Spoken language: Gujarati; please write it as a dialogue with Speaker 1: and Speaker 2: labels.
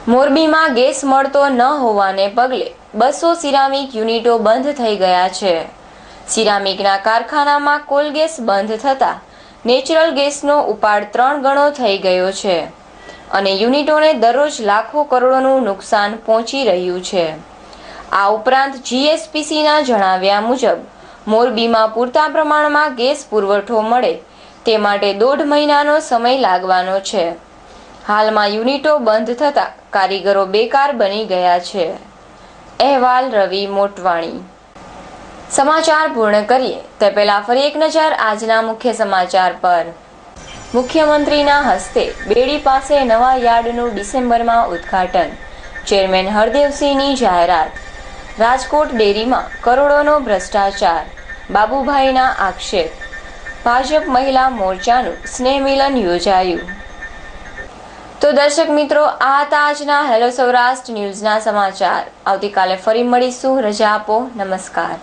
Speaker 1: મોરબીમાં ગેસ મળતો ન હોવાને પગલે 200 સિરામિક યુનિટો બંધ થઈ ગયા છે. સિરામિકના કારખાનામાં કોલ ગેસ બંધ થતા નેચરલ ગેસનો ઉપાડ 3 ગણો થઈ ગયો છે અને યુનિટોને દરરોજ લાખો કરોડોનું નુકસાન પહોંચી રહ્યું છે. આ ઉપરાંત જીએસપીસીના જણાવ્યા મુજબ મોરબીમાં પૂરતા પ્રમાણમાં ગેસ પુરવઠો મળે તે માટે 1.5 મહિનાનો સમય લાગવાનો છે. હાલમાં યુનિટો બંધ થતા કારીગરો બેકાર બની ગયા છે. અહેવાલ રવિ મોટવાણી. સમાચાર પૂર્ણ કરીએ તે પહેલા ફરી એક નજર આજના મુખ્ય સમાચાર પર. મુખ્યમંત્રીના હસ્તે બેડી પાસે નવા યાર્ડનું ડિસેમ્બરમાં ઉદ્ઘાટન. ચેરમેન હરદેવસિંહની જાહેરાત. રાજકોટ ડેરીમાં કરોડોનો ભ્રષ્ટાચાર, બાબુભાઈના આક્ષેપ. ભાજપ મહિલા મોરચાનું સ્નેહ મિલન યોજાયું. તો દર્શક મિત્રો, આ હતા આજના હેલો સૌરાષ્ટ્ર ન્યૂઝના સમાચાર. આવતીકાલે ફરી મળીશું. રજા આપો. નમસ્કાર.